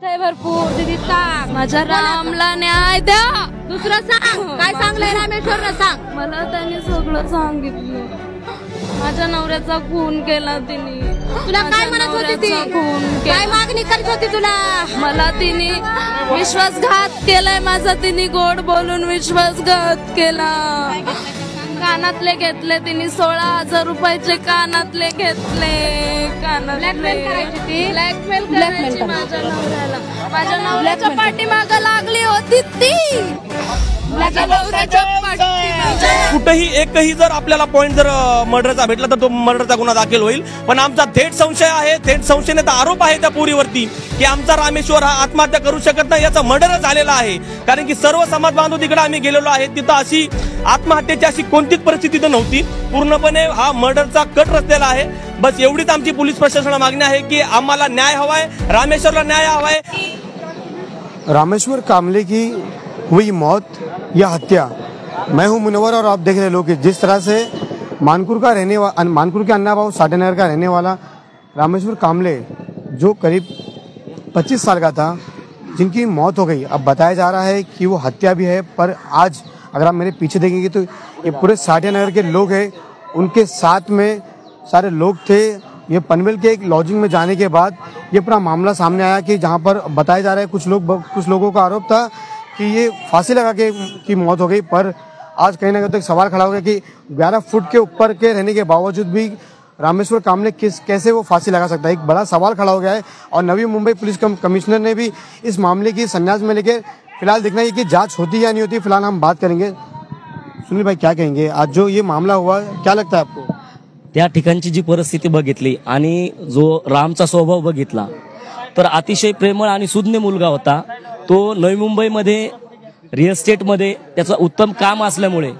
भरपूर दीदी सांग, माझ्या रामला न्याय द्या. दुसरं सांग, काय सांगलंय रामेश्वरनं सांग. मला त्याने सगळं सांगितलं. माझ्या नवऱ्याचा खून केला तिने. तुला काय म्हणत होती ती? काय मागणी करत होती तुला? मला तिने विश्वासघात केलाय माझा. तिने गोड बोलून विश्वासघात केला. कानातले घेतले तिने. 16,000 रुपयाचे कानातले घेतले. ब्लॅकमेल करायची माझ्या नवऱ्याला. माझ्या नवऱ्याच्या पाठीमागं लागली होती ती. कुठेही एकही जर आपल्याला पॉइंट जर मर्डरचा भेटला तर तो मर्डरचा गुन्हा दाखल होईल. पण आमचा थेट संशय आहे, थेट संशयाचा आरोप आहे त्या पोरीवरती की आमचा रामेश्वर हा आत्महत्या करू शकत नाही, याचा मर्डर झालेला आहे. कारण की सर्व समाज बांधव तिकडे आम्ही गेलेलो आहे, तिथं अशी आत्महत्येची अशी कोणतीच परिस्थिती तर नव्हती. पूर्णपणे हा मर्डरचा कट रचलेला आहे. बस एवढीच आमची पोलीस प्रशासनाला मागणी आहे की आम्हाला न्याय हवाय, रामेश्वरला न्याय हवाय. रामेश्वर कामले की हुई मौत या हत्या, मैं हूं मुनव्वर और आप देख रहे लोग जिस तरह से मानपुर के अन्नाभाऊ साठेनगर का रहने वाला रामेश्वर कामले जो करीब 25 साल का था, जिनकी मौत हो गई. अब बताया जा रहा है कि वो हत्या भी है, पर आज अगर आप मेरे पीछे देखेंगे तो ये पूरे साठेनगर के लोग हैं, उनके साथ में सारे लोग थे. ये पनवेल के एक लॉजिंग में जाने के बाद ये पूरा मामला सामने आया कि जहाँ पर बताया जा रहा है कुछ लोगों का आरोप था कि ये फांसी लगा के की मौत हो गई. पर आज कहीं ना कहीं तो एक सवाल खड़ा हो गया कि 11 फुट के ऊपर के रहने के बावजूद भी रामेश्वर कामले कैसे वो फांसी लगा सकता है, एक बड़ा सवाल खड़ा हो गया है. और नवी मुंबई पुलिस कमिश्नर ने भी इस मामले की संन्यास में लेकर फिलहाल देखना है कि जांच होती या नहीं होती. फिलहाल हम बात करेंगे. सुनील भाई क्या कहेंगे, आज जो ये मामला हुआ क्या लगता है आपको? त्या ठिकाणची जी परिस्थिती बघितली आणि जो रामचा स्वभाव बघितला तर अतिशय प्रेमळ आणि सुज्ञ मुलगा होता. तो नवी मुंबईमध्ये रिअल एस्टेटमध्ये त्याचं उत्तम काम असल्यामुळे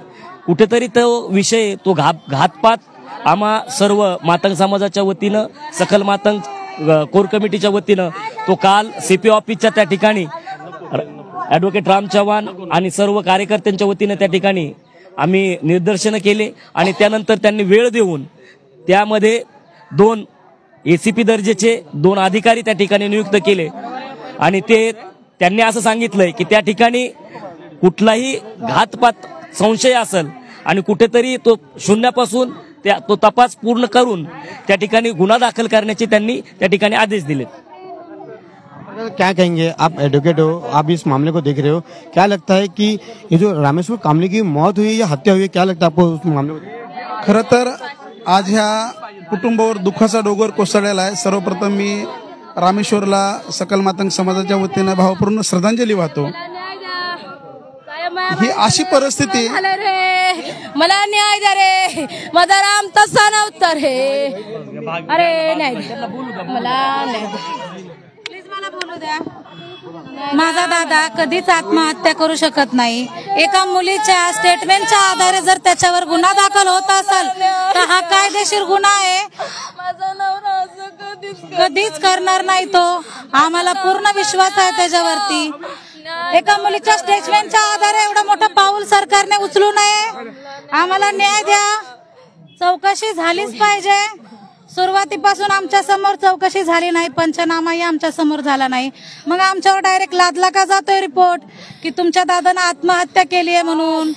कुठेतरी तो विषय तो घातपात आम्हा सर्व मातंग समाजाच्या वतीनं, सकल मातंग कोर कमिटीच्या वतीनं तो काल सीपी ऑफिसच्या त्या ठिकाणी ॲडव्होकेट राम चव्हाण आणि सर्व कार्यकर्त्यांच्या वतीनं त्या ठिकाणी आम्ही निदर्शनं केले. आणि त्यानंतर त्यांनी वेळ देऊन त्यामध्ये 2 ACP दर्जाचे 2 अधिकारी त्या ठिकाणी नियुक्त केले. आणि त्यांनी असं सांगितलंय की त्या ठिकाणी कुठलाही घातपात संशय असेल आणि कुठेतरी तो शून्यापासून तो तपास पूर्ण करून त्या ठिकाणी गुन्हा दाखल करण्याचे त्यांनी त्या ठिकाणी आदेश दिले. क्या कहेंगे, आप एडवोकेट हो, आप इस मामले को देख रहे हो, क्या लगता है कि ये जो रामेश्वर कामले की मौत हुई या हत्या हुई, क्या लगता है आपको उस मामले को? खरं तर आज ह्या कुटुंबावर दुःखाचा डोंगर कोसळलेला आहे. सर्वप्रथम मी रामेश्वरला सकल मातंग समाजाच्या वतीने भावपूर्ण श्रद्धांजली वाहतो. ही अशी परिस्थिती, मला न्याय द्या रे, माझा राम तसा नव्हता रे. अरे न्याय द्या, मला न्याय द्या, प्लीज मला बोलू द्या. माझा दादा कधीच आत्महत्या करू शकत नाही. एका मुलीच्या स्टेटमेंटच्या आधारे जर त्याच्यावर गुन्हा दाखल होत असेल तर हा कायदेशीर गुन्हा आहे. माझा नवरा असं कधीच करणार नाही तो. आम्हाला पूर्ण विश्वास आहे त्याच्यावरती. एका मुलीच्या स्टेटमेंटच्या आधारे एवढं मोठं पाऊल सरकारने उचलू नये. आम्हाला न्याय द्या. चौकशी झालीच पाहिजे. सुरुवातीपासून आमच्या समोर चौकशी झाली नाही, पंचनामाही आमच्या समोर झाला नाही. मग आमच्यावर डायरेक्ट लादला का जातोय रिपोर्ट की तुमच्या दादानं आत्महत्या केली आहे म्हणून.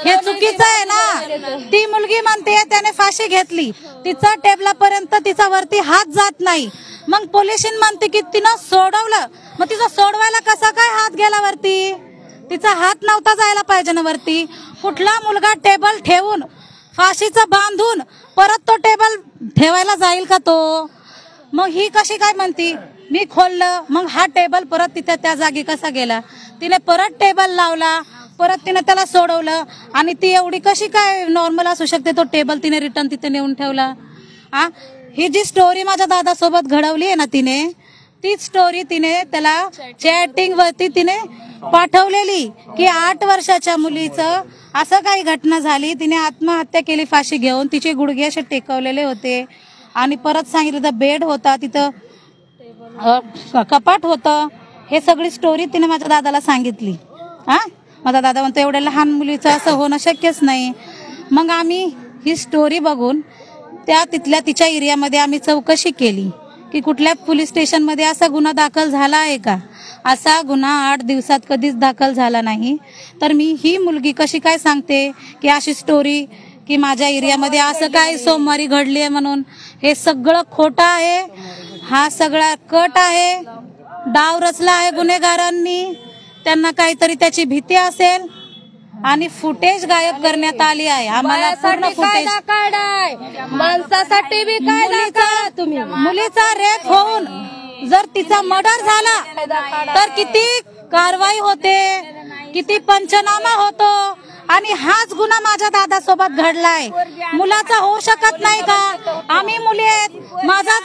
हे चुकीचं आहे ना. ती मुलगी म्हणते त्याने फाशी घेतली, तिचा टेबलापर्यंत तिचा वरती हात जात नाही. मग पोलिसीन म्हणते की तिनं सोडवलं, मग तिचा सोडवायला कसा काय हात गेला वरती? तिचा हात नव्हता जायला पाहिजे ना वरती. कुठला मुलगा टेबल ठेवून फाशीचं बांधून परत तो टेबल ठेवायला जाईल का तो? मग ही कशी काय म्हणती मी खोललं, मग हा टेबल परत तिथे त्या जागी कसा गेला? तिने परत टेबल लावला, परत तिने त्याला सोडवलं. आणि ती एवढी कशी काय नॉर्मल असू शकते? तो टेबल तिने रिटर्न तिथे नेऊन ठेवला. ही जी स्टोरी माझ्या दादासोबत घडवली आहे ना तिने, तीच स्टोरी तिने त्याला चॅटिंग वरती तिने पाठवलेली की 8 वर्षाच्या मुलीचं असं काही घटना झाली, तिने आत्महत्या केली फाशी घेऊन. तिचे गुडघे असे टेकवलेले होते आणि परत सांगितलं तर बेड होता, तिथं कपाट होतं. हे सगळी स्टोरी तिने माझ्या दादाला सांगितली. माझा दादा म्हणतो एवढ्या लहान मुलीचं असं होणं शक्यच नाही. मग आम्ही ही स्टोरी बघून तिथल्या तिच्या एरियामध्ये आम्ही चौकशी केली की कुठल्या पोलीस स्टेशनमध्ये असा गुन्हा दाखल झाला आहे का? असा गुन्हा 8 दिवसात कधीच दाखल झाला नाही. तर मी ही मुलगी कशी काय सांगते की अशी स्टोरी की माझ्या एरियामध्ये असं काय सोमवारी घडली आहे म्हणून? हे सगळं खोटं आहे. हा सगळा कट आहे, डाव रचला आहे गुन्हेगारांनी. त्यांना काहीतरी त्याची भीती असेल आणि फुटेज गायब करण्यात आली आहे. आम्हाला पूर्ण फुटेज माणसासाठी बी काय तुम्ही मुलीचा रेप होऊन जर तिचा मर्डर झाला तर किती कारवाई होते, किती पंचनामा होतो. आणि हाच गुन्हा माझ्या दादासोबत घडलाय. मुलाचा होऊ शकत नाही का? आम्ही मुली आहेत. माझा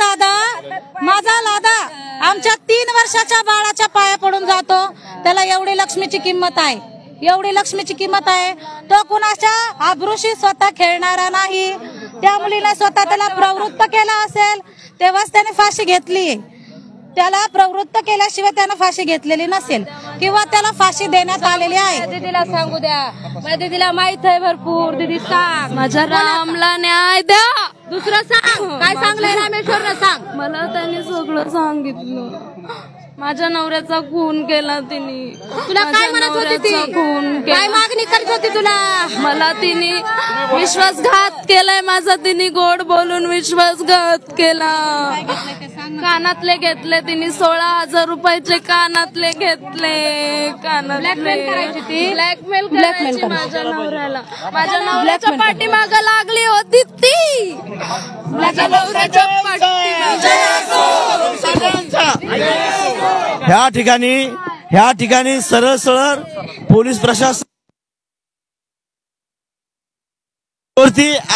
दादा आमच्या 3 वर्षाच्या बाळाच्या पाया पडून जातो. त्याला एवढी लक्ष्मीची किंमत आहे, एवढी लक्ष्मीची किंमत आहे. तो कुणाच्या आबरूशी स्वतः खेळणारा नाही. त्या मुलीने स्वतः त्याला प्रवृत्त केला असेल तेव्हाच त्याने फाशी घेतली. त्याला प्रवृत्त केल्याशिवाय त्यानं फाशी घेतलेली नसेल किंवा त्याला फाशी देण्यात आलेली आहे. दीदीला सांगू द्या, माझ्या दीदीला माहित आहे भरपूर. दीदी सांग, माझ्या रामला न्याय द्या. दुसरं सांग, काय सांगलंय रामेश्वरनं सांग. मला त्यांनी सगळं सांगितलं. माझ्या नवऱ्याचा खून केला तिने. तुला काय म्हणत होती ती? खून काय मागणी करत होती तुला? मला तिने विश्वासघात केलाय माझा. तिने गोड बोलून विश्वासघात केला. कानातले घेतले तिने, 16,000 रुपयाचे कानातले घेतले. ब्लॅकमेल करायची माझ्या नवऱ्याला. माझ्या नवऱ्याच्या पाठीमागं लागली होती ती. माझ्या नवऱ्याच्या ह्या ठिकाणी सरळ सरळ पोलीस प्रशासन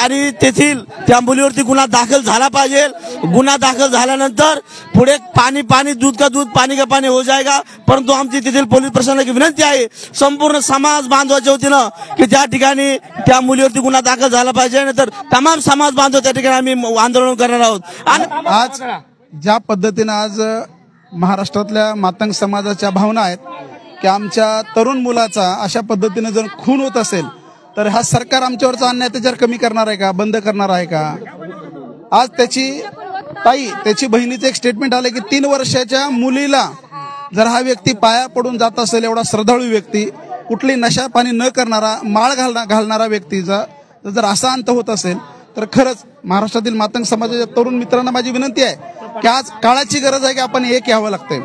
आणि तेथील त्या मुलीवरती गुन्हा दाखल झाला पाहिजे. गुन्हा दाखल झाल्यानंतर पुढे पाणी दूध का दूध पाणी का पाणी हो जाएगा. परंतु आमची तेथील पोलीस प्रशासनाची विनंती आहे संपूर्ण समाज बांधवाच्या वतीनं की त्या ठिकाणी त्या मुलीवरती गुन्हा दाखल झाला पाहिजे. नंतर तमाम समाज बांधव त्या ठिकाणी आम्ही आंदोलन करणार आहोत. आणि आज ज्या पद्धतीनं आज महाराष्ट्रातल्या मातंग समाजाच्या भावना आहेत की आमच्या तरुण मुलाचा अशा पद्धतीनं जर खून होत असेल तर हा सरकार आमच्यावरचा अन्याय त्याच्यावर कमी करणार आहे का, बंद करणार आहे का? आज त्याची बहिणीचं एक स्टेटमेंट आलं की 3 वर्षाच्या मुलीला जर हा व्यक्ती पाया पडून जात असेल, एवढा श्रद्धाळू व्यक्ती, कुठली नशा पाणी न करणारा, माळ घालणारा व्यक्तीचा जर असा अंत होत असेल तर खरंच महाराष्ट्रातील मातंग समाजाच्या तरुण मित्रांना माझी विनंती आहे की आज काळाची गरज आहे की आपण एक यावं लागतंय.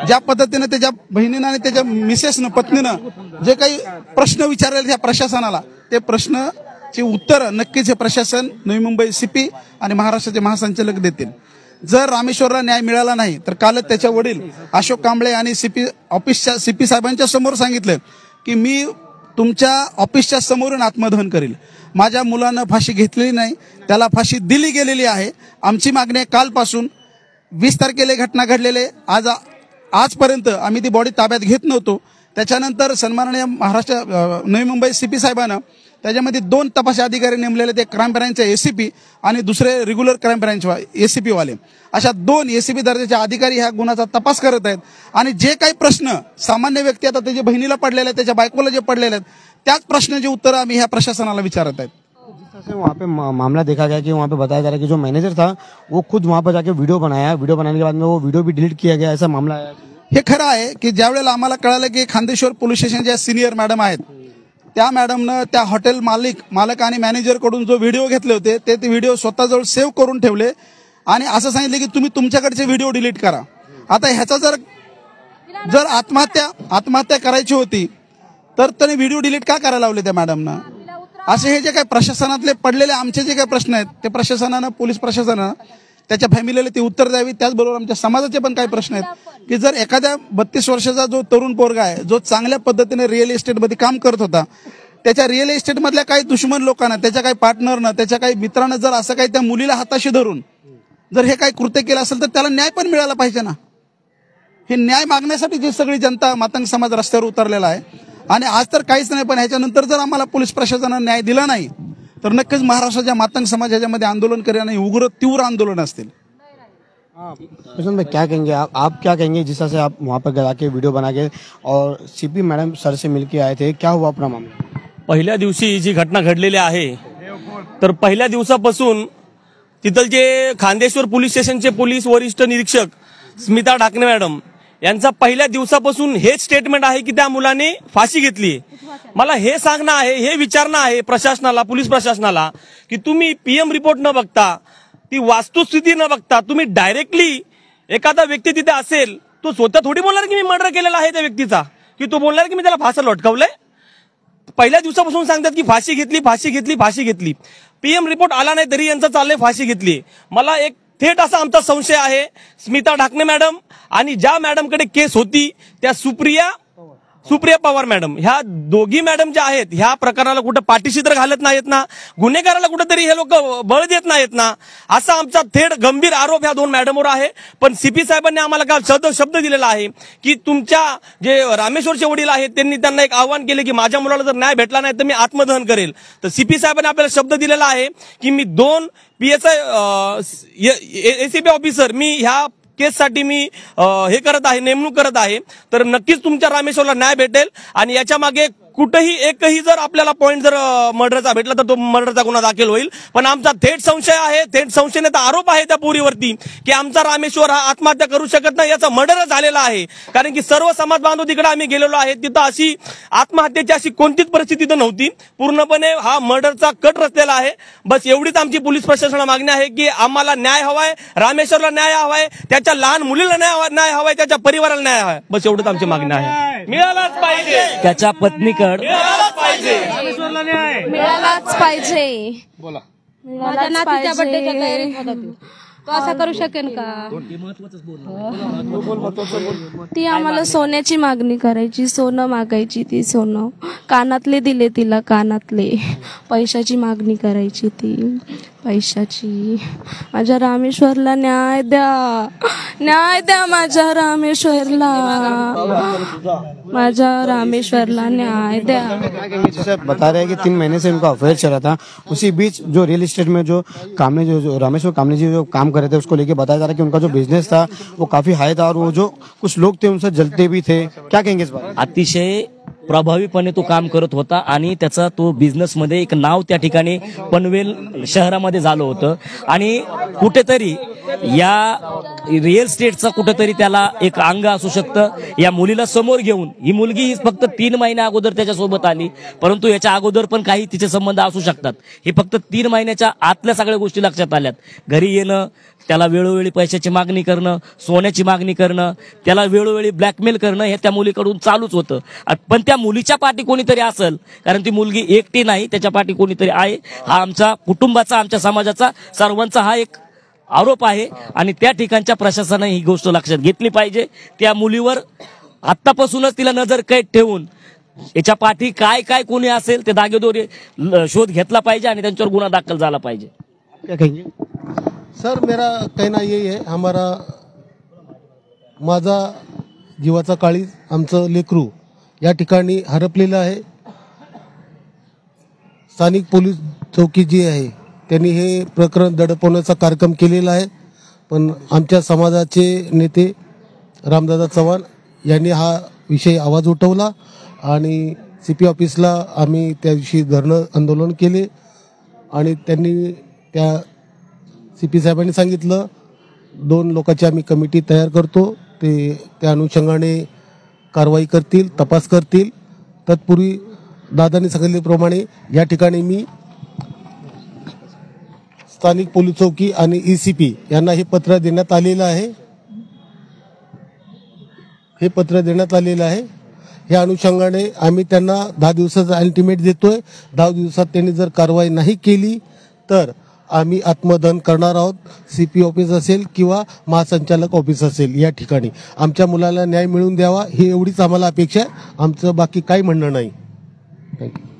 ज्या पद्धतीने त्याच्या बहिणीनं आणि त्याच्या मिसेसनं, पत्नीनं जे काही प्रश्न विचारले त्या प्रशासनाला, ते प्रश्नाची उत्तर नक्कीच हे प्रशासन, नवी मुंबई सीपी आणि महाराष्ट्राचे महासंचालक देतील. जर रामेश्वरला न्याय मिळाला नाही तर कालच त्याच्या वडील अशोक कांबळे आणि सीपी साहेबांच्या समोर सांगितलं की मी तुमच्या ऑफिसच्या समोरून आत्मदहन करील. माझ्या मुलानं फाशी घेतलेली नाही, त्याला फाशी दिली गेलेली आहे. आमची मागणी आहे कालपासून 20 तारखेला घटना घडलेले आजपर्यंत आम्ही ती बॉडी ताब्यात घेत नव्हतो. त्याच्यानंतर सन्माननीय महाराष्ट्र नवी मुंबई सीपी साहेबांना त्याच्यामध्ये 2 तपासी अधिकारी नेमलेले, ते क्राईम ब्रँचचे एसीपी आणि दुसरे रेग्युलर क्राईम ब्रँच एसीपी वाले, अशा 2 एसीपी दर्जाचे अधिकारी ह्या गुन्ह्याचा तपास करत आहेत. आणि जे काही प्रश्न सामान्य व्यक्ती आता त्याच्या बहिणीला पडलेले आहेत, त्याच्या बायकोला जे पडलेले आहेत, त्याच प्रश्नाची उत्तरं आम्ही ह्या प्रशासनाला विचारत आहेत. वहाँ पे मामला देखा गया कि वहाँ पे बताया जा रहा है कि जो मैनेजर था वो खुद वहाँ पर जाके वीडियो बनाया, वीडियो बनाने के बाद में वो वीडियो भी डिलीट किया गया, ऐसा मामला है. हे खरं आहे की ज्या वेळेला आम्हाला कळालं की खांदेश्वर पोलीस स्टेशन ज्या सिनियर मॅडम आहेत त्या मॅडमनं त्या हॉटेल मालक आणि मॅनेजर कडून जो व्हिडिओ घेतले होते ते व्हिडिओ स्वतःजवळ सेव्ह करून ठेवले आणि असं सांगितले की तुम्ही तुमच्याकडचे व्हिडिओ डिलीट करा. आता ह्याचा जर आत्महत्या करायची होती तर त्याने व्हिडिओ डिलीट का करायला लावले त्या मॅडमनं? असे हे जे काही प्रशासनातले पडलेले आमचे जे काही प्रश्न आहेत ते प्रशासनानं, पोलीस प्रशासनानं त्याच्या फॅमिलीला ती उत्तर द्यावी. त्याचबरोबर आमच्या समाजाचे पण काही प्रश्न आहेत की जर एखाद्या 32 वर्षाचा जो तरुण पोरगा आहे, जो चांगल्या पद्धतीने रिअल इस्टेटमध्ये काम करत होता, त्याच्या रिअल इस्टेटमधल्या काही दुश्मन लोकांना, त्याच्या काही पार्टनरनं, त्याच्या काही मित्रांनं जर असं काही त्या मुलीला हाताशी धरून जर हे काही कृत्य केलं असेल तर त्याला न्याय पण मिळाला पाहिजे ना. हे न्याय मागण्यासाठी जी सगळी जनता, मातंग समाज रस्त्यावर उतरलेला आहे. आणि आज तर काहीच नाही, पण ह्याच्यानंतर जर आम्हाला पोलीस प्रशासनानं न्याय दिला नाही तर नक्कीच महाराष्ट्राच्या मातंग समाज ह्याच्यामध्ये आंदोलन करेल आणि तीव्र आंदोलन असतील. प्रशांत भाई क्या कहेंगे आप क्या कहेंगे जिस तरह से आप वहाँ पर जाके वीडियो बना के और सीपी मैडम सर से मिलके आए थे, क्या हुआ अपना मामला? पहिल्या दिवशी जी घटना घडलेली आहे तर पहिल्या दिवसापासून तिथलचे खांदेश्वर पोलीस स्टेशनचे पोलीस वरिष्ठ निरीक्षक स्मिता ढाकणे मॅडम यांचा पहिल्या दिवसापासून हेच स्टेटमेंट आहे की त्या मुलाने फाशी घेतली. मला हे सांगणं आहे, हे विचारणं आहे प्रशासनाला, पोलीस प्रशासनाला, की तुम्ही पीएम रिपोर्ट न बघता, ती वास्तुस्थिती न बघता तुम्ही डायरेक्टली एखादा व्यक्ती तिथे असेल तो स्वतः थोडी बोलणार की मी मर्डर केलेला आहे त्या व्यक्तीचा, की तो बोलणार की मी त्याला फासा लटकवलंय. पहिल्या दिवसापासून सांगतात की फाशी घेतली, फाशी घेतली, फाशी घेतली. पीएम रिपोर्ट आला नाही तरी यांचं चाललंय फाशी घेतली. मला एक थेट असा आमचा संशय आहे, स्मिता ढाकणे मॅडम आणि ज्या मॅडमकडे केस होती त्या सुप्रिया पवार मॅडम, ह्या दोघी मॅडम ज्या आहेत ह्या प्रकरणाला कुठं पाठीशी तर घालत नाहीत ना, गुन्हेगाराला कुठंतरी हे लोक बळ देत नाहीत ना, असा आमचा थेट गंभीर आरोप ह्या दोन मॅडमवर आहे. पण सीपी साहेबांनी आम्हाला काल शब्द दिलेला आहे की तुमच्या जे रामेश्वरचे वडील आहेत त्यांना एक आव्हान केले की माझ्या मुलाला जर न्याय भेटला नाही तर मी आत्मदहन करेल. तर सीपी साहेबांनी आपल्याला शब्द दिलेला आहे की मी 2 PSI ACP ऑफिसर मी ह्या केससाठी मी हे करत आहे, नेमणूक करत आहे. तर नक्कीच तुमच्या रामेश्वरला न्याय भेटेल आणि याच्या मागे कुठेही एकही जर आपल्याला पॉईंट जर मर्डरचा भेटला तर तो मर्डरचा गुन्हा दाखल होईल. पण आमचा थेट संशय आहे, थेट संशयाने आरोप आहे त्या पोरीवरती की आमचा रामेश्वर हा आत्महत्या करू शकत नाही, याचा मर्डर झालेला आहे. कारण की सर्व समाज बांधव तिकडे आम्ही गेलेलो आहे, तिथं अशी आत्महत्येची अशी कोणतीच परिस्थिती तिथं नव्हती. पूर्णपणे हा मर्डरचा कट रचलेला आहे. बस एवढीच आमची पोलीस प्रशासनाला मागणी आहे की आम्हाला न्याय हवाय, रामेश्वरला न्याय हवाय, त्याच्या लहान मुलीला न्याय हवाय, त्याच्या परिवाराला न्याय हवाय. बस एवढंच आमची मागणी आहे. मिळालाच पाहिजे, त्याच्या पत्नीकडे मिळालाच पाहिजे, मिळालाच पाहिजे. माझ्या नातीच्या बर्थडेच्या तयारीत होता तो असं करू शकेल का? ती आम्हाला सोन्याची मागणी करायची, सोनं मागायची, ती सोनं कानातले दिले तिला, कानातले. पैशाची मागणी करायची ती, पैशाची. माझ्या रामेश्वरला न्याय द्या, न्याय द्या माझ्या रामेश्वरला, माझ्या रामेश्वरला न्याय द्या. जैसे बता रहे हैं कि 3 महीने से उनका अफेयर चला था, उसी बीच जो रियल एस्टेट में जो कामने जो रामेश्वर कामने जी जो काम कर रहे थे उसको लेके बताया जा रहा है कि उनका जो बिजनेस था वो काफी हाई था और वो जो कुछ लोग थे उनसे जलते भी थे. क्या कहेंगे इस बारे? अतिशय प्रभावीपणे तो काम करत होता आणि त्याचा तो बिझनेस मध्ये एक नाव त्या ठिकाणी पनवेल शहरामध्ये झालं होतं. आणि कुठेतरी या रिअल स्टेटचा कुठेतरी त्याला एक अंग असू शकतं. या मुलीला समोर घेऊन, ही मुलगी ही फक्त 3 महिन्या अगोदर त्याच्यासोबत आली, परंतु याच्या अगोदर पण काही तिचे संबंध असू शकतात. हे फक्त 3 महिन्याच्या आतल्या सगळ्या गोष्टी लक्षात आल्यात. घरी येणं, त्याला वेळोवेळी पैशाची मागणी करणं, सोन्याची मागणी करणं, त्याला वेळोवेळी ब्लॅकमेल करणं हे त्या मुलीकडून चालूच होतं. पण त्या मुलीच्या पाठी कोणीतरी असेल, कारण ती मुलगी एकटी नाही, त्याच्या पाठी कोणीतरी आहे. हा आमचा कुटुंबाचा, आमच्या समाजाचा, सर्वांचा हा एक आरोप आहे आणि त्या ठिकाणच्या प्रशासनाने ही गोष्ट लक्षात घेतली पाहिजे. त्या मुलीवर आत्तापासूनच तिला नजर कैद ठेवून याच्या पाठी काय काय कोणी असेल ते दागेदोरे शोध घेतला पाहिजे आणि त्यांच्यावर गुन्हा दाखल झाला पाहिजे. क्या कहेंगे? सर, मेरा कहना यही है, हमारा माझा जीवाचा काळीज आमचं लेकरू या ठिकाणी हरपलेलं आहे. स्थानिक पोलीस चौकी जी आहे त्यांनी हे प्रकरण दडपवण्याचा कार्यक्रम केलेला आहे. पण आमच्या समाजाचे नेते रामदादा चव्हाण यांनी हा विषय आवाज उठवला आणि CP ऑफिसला आम्ही त्या दिवशी धरणं आंदोलन केले आणि त्यांनी त्या CP साहेबांनी सांगितलं 2 लोकांची आम्ही कमिटी तयार करतो, ते त्या अनुषंगाने कारवाई करतील, तपास करतील. तत्पूर्वी दादांनी सांगितल्याप्रमाणे या ठिकाणी मी स्थानिक पोलीस चौकी आणि ECP यांना हे पत्र देण्यात आलेलं आहे. हे पत्र देण्यात आलेलं आहे. या अनुषंगाने आम्ही त्यांना 10 दिवसाचा अल्टिमेट देतोय. 10 दिवसात त्यांनी जर कारवाई नाही केली तर आम्ही आत्मदहन करणार आहोत. CP ऑफिस असेल किंवा महासंचालक ऑफिस असेल, या ठिकाणी आमच्या मुलाला न्याय मिळवून द्यावा ही एवढीच आम्हाला अपेक्षा आहे. आमचं बाकी काही म्हणणं नाही. थँक्यू.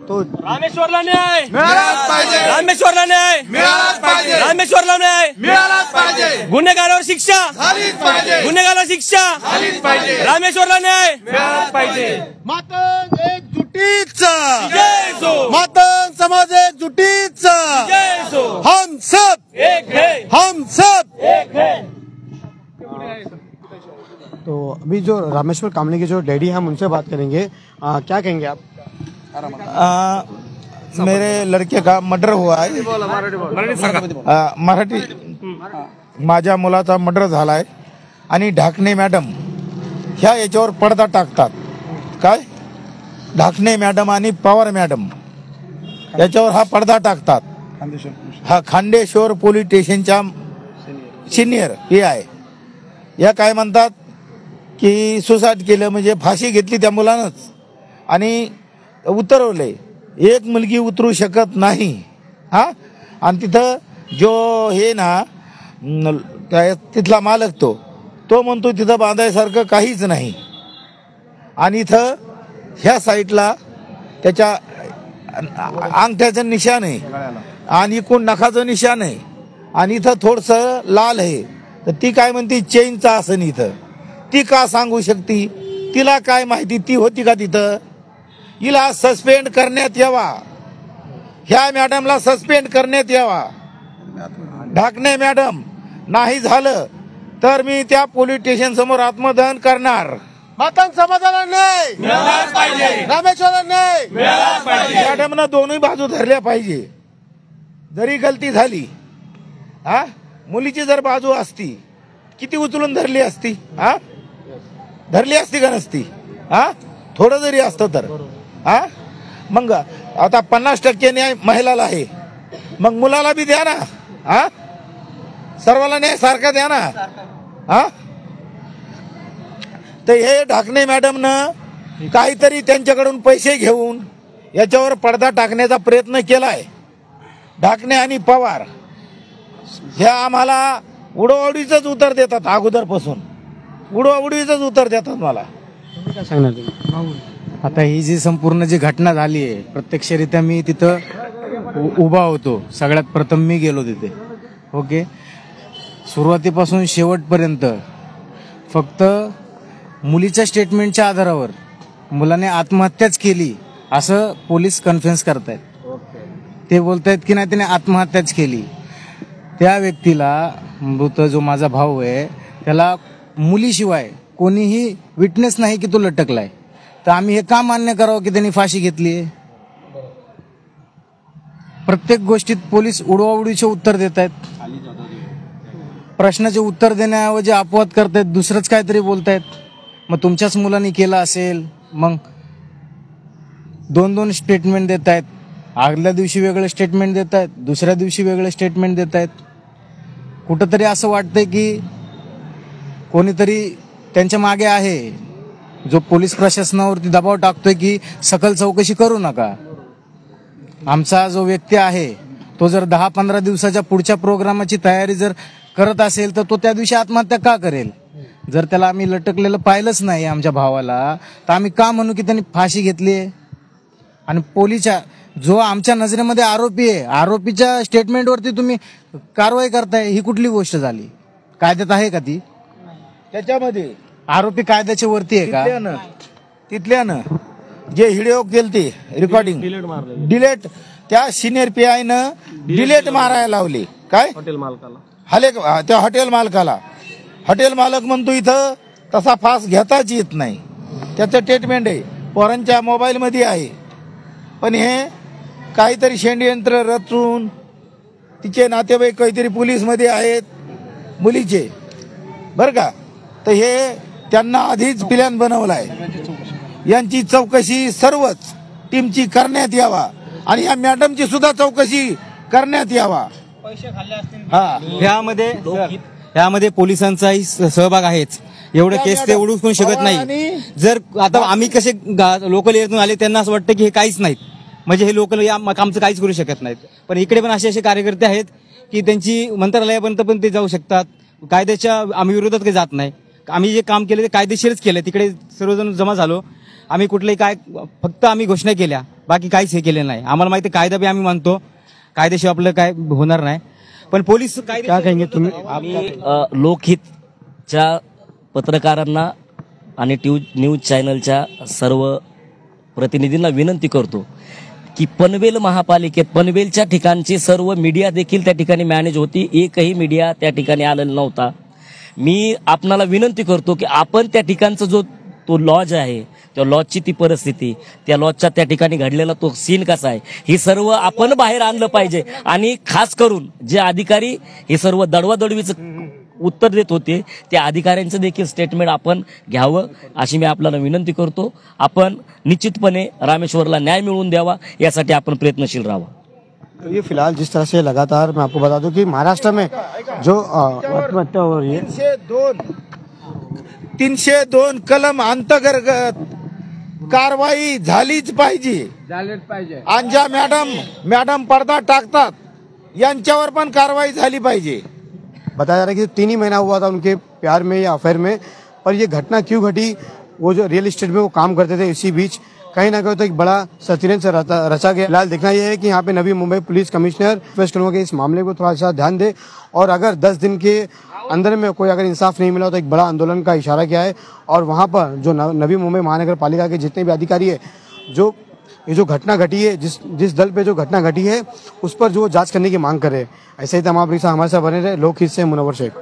तो रामेश्वरला न्याय मिळालाच पाहिजे, रामेश्वरला न्याय मिळालाच पाहिजे, रामेश्वरला न्याय मिळालाच पाहिजे, गुन्हेगारावर शिक्षा झालीच पाहिजे, गुन्हेगाराला शिक्षा झालीच पाहिजे, रामेश्वरला न्याय मिळालाच पाहिजे. मातंग एकजुटीचा जय जो, मातंग समाज एकजुटीचा जय जो, हम सब एक है, हम सब एक है. तो अभी जो रामेश्वर कामले के जो डैडी हैं हम उनसे बात करेंगे. क्या कहेंगे आप? मेरे लड़के का मर्डर हुआ है. मराठी. माझ्या मुलाचा मर्डर झालाय आणि ढाकणे मॅडम ह्या याच्यावर पडदा टाकतात. काय ढाकणे मॅडम आणि पवार मॅडम याच्यावर हा पडदा टाकतात. हा खांडेश्वर पोलीस स्टेशनच्या सिनियर PI या काय म्हणतात की सुसाईड केलं म्हणजे फाशी घेतली त्या मुलानंच आणि उतरवले. एक मुलगी उतरू शकत नाही. हा आणि तिथं जो हे ना तिथला मालक तो म्हणतो तिथं बांधायसारखं काहीच नाही. आणि इथं ह्या साईडला त्याच्या अंगठ्याचं निशाण आहे आणि इकडून नखाचं निशाण आहे आणि इथं थोडंसं लाल आहे. तर ती काय म्हणते चेनचा असं इथं. ती का सांगू शकते? तिला काय माहिती? ती होती का तिथं? हिला सस्पेंड करण्यात यावा. ह्या मॅडमला सस्पेंड करण्यात यावा. ढाकणे मॅडम नाही झालं तर मी त्या पोलीस स्टेशन समोर आत्मदहन करणार. मातंग समाजाला नाही मिळालाच पाहिजे. रामेश्वरला नाही मिळालाच पाहिजे. मॅडमनं दोन्ही बाजू धरल्या पाहिजे. जरी गलती झाली हा मुलीची जर बाजू असती किती उचलून धरली असती? हा धरली असती का नसती? हा थोडं जरी असतं तर हा मग आता 50% न्याय महिलाला आहे मग मुलाला बी द्या ना. हा सर्वाला न्याय सारखा द्या ना. हा तर हे ढाकणे मॅडमनं काहीतरी त्यांच्याकडून पैसे घेऊन याच्यावर पडदा टाकण्याचा प्रयत्न केलाय. ढाकणे आणि पवार ह्या आम्हाला उडवाउडीचंच उत्तर देतात. अगोदरपासून उडवाउडीचंच उत्तर देतात. मला काय सांगणार तुम्ही? आता ही जी संपूर्ण जी घटना झाली आहे प्रत्यक्षरित्या मी तिथं उभा होतो. सगळ्यात प्रथम मी गेलो तिथे. ओके सुरुवातीपासून शेवटपर्यंत फक्त मुलीच्या स्टेटमेंटच्या आधारावर मुलाने आत्महत्याच केली असं पोलीस कन्फेन्स करतायत. ते बोलतायत की नाही त्याने आत्महत्याच केली. त्या व्यक्तीला मृत जो माझा भाऊ आहे त्याला मुलीशिवाय कोणीही विटनेस नाही की तो लटकलाय. तर आम्ही हे का मान्य करावं की त्यांनी फाशी घेतली? प्रत्येक गोष्टीत पोलीस उडवाउडीचे उत्तर देत आहेत. प्रश्नाचे उत्तर देण्याऐवजी अपवाद करतायत. दुसरंच काहीतरी बोलतायत. मग तुमच्याच मुलांनी केलं असेल मग 2-2 स्टेटमेंट देत आहेत. आदल्या दिवशी वेगळं स्टेटमेंट देत आहेत दुसऱ्या दिवशी वेगळं स्टेटमेंट देत आहेत. कुठंतरी असं वाटतंय की कोणीतरी त्यांच्या मागे आहे जो पोलीस प्रशासनावरती दबाव टाकतोय की सखोल चौकशी करू नका. आमचा जो व्यक्ती आहे तो जर 10-15 दिवसाच्या पुढच्या प्रोग्रामाची तयारी जर करत असेल तर तो त्या दिवशी आत्महत्या का करेल? जर त्याला आम्ही लटकलेलं पाहिलंच नाही आमच्या भावाला तर आम्ही का म्हणू की त्यांनी फाशी घेतली? आणि पोलीसच्या जो आमच्या नजरेमध्ये आरोपी आहे आरोपीच्या स्टेटमेंटवरती तुम्ही कारवाई करताय ही कुठली गोष्ट झाली? कायद्यात आहे का ती? त्याच्यामध्ये आरोपी कायद्याच्या वरती आहे का? तिथल्यानं जे व्हिडिओ केलते रेकॉर्डिंग डिलेट त्या सिनियर PIनं डिलेट मारायला लावले. काय हॉटेल मालकाला त्या हॉटेल मालकाला. हॉटेल मालक म्हणतो इथं तसा फास घेताच येत नाही. त्याचं स्टेटमेंट आहे पोरांच्या मोबाईलमध्ये आहे. पण हे काहीतरी षडयंत्र रचून तिचे नातेवाईक काहीतरी पोलीसमध्ये आहेत मुलीचे बरं का. तर हे त्यांना आधीच प्लॅन बनवलाय. यांची चौकशी सर्वच टीमची करण्यात यावा आणि या मॅडमची सुद्धा चौकशी करण्यात यावा. ह्यामध्ये पोलिसांचाही सहभाग आहेच. एवढं केस ते उडवू शकत नाही. जर आता आम्ही कसे लोकल एरियातून आले त्यांना असं वाटतं की हे काहीच नाहीत म्हणजे हे लोकल आमचं काहीच करू शकत नाहीत. पण इकडे पण असे कार्यकर्ते आहेत की त्यांची मंत्रालयापर्यंत पण ते जाऊ शकतात. कायद्याच्या आम्ही विरोधात काही जात नाही. आम्ही जे काम केलं ते कायदेशीरच केलं. तिकडे सर्वजण जमा झालो. आम्ही कुठलंही काय फक्त आम्ही घोषणा केल्या बाकी काहीच हे केलं नाही. आम्हाला माहिती कायदा बी आम्ही मानतो. कायदेशिवाय आपलं काय होणार नाही. पण पोलीस काय कहेंगे तुम्ही? आम्ही लोकहितच्या पत्रकारांना आणि न्यूज चॅनलच्या सर्व प्रतिनिधींना विनंती करतो की पनवेल महापालिकेत पनवेलच्या ठिकाणची सर्व मीडिया देखील त्या ठिकाणी मॅनेज होती. एकही मीडिया त्या ठिकाणी आलेला नव्हता. मी आपणाला विनंती करतो की आपण त्या ठिकाणचा जो तो लॉज आहे, त्या लॉजची ती परिस्थिती, त्या लॉजच्या त्या ठिकाणी घडलेला तो सीन कसा आहे, हे सर्व आपण बाहेर आणलं पाहिजे. आणि खास करून जे अधिकारी हे सर्व दडवादडवीचं उत्तर देत होते त्या अधिकाऱ्यांचं देखील स्टेटमेंट आपण घ्यावं अशी मी आपल्याला विनंती करतो. आपण निश्चितपणे रामेश्वरला न्याय मिळवून द्यावा यासाठी आपण प्रयत्नशील राहावं. तो ये फिलहाल जिस तरह से लगातार मैं आपको बता दूं कि महाराष्ट्र में जो आत्महत्या हो रही है 302 कलम अंतर्गत कारवाई झालीच पाहिजे. आणि ज्या मॅडम पडदा टाकतात यांच्यावर पण कारवाई झाली पाहिजे. बताया जा रहा है कि 3 ही महीना हुआ था उनके प्यार में या अफेयर में, पर ये घटना क्यों घटी? वो जो रियल एस्टेट में वो काम करते थे, इसी बीच कहीं ना कहीं तो एक बड़ा सतिरन से रचा गया. फिलहाल देखना यह है कि यहाँ पे Navi Mumbai police commissioner request करूंगा कि इस मामले को थोड़ा सा ध्यान दे, और अगर 10 दिन के अंदर में कोई अगर इंसाफ नहीं मिला तो एक बड़ा आंदोलन का इशारा किया है. और वहाँ पर जो नवी मुंबई महानगर पालिका के जितने भी अधिकारी है, जो ये जो घटना घटी है, जिस दल पे जो घटना घटी है उस पर जो जांच करने की मांग कर रहे हैं. ऐसे ही तमाम रिक्शा हमारे साथ बने रहे. लोकहित से मुनव्वर शेख.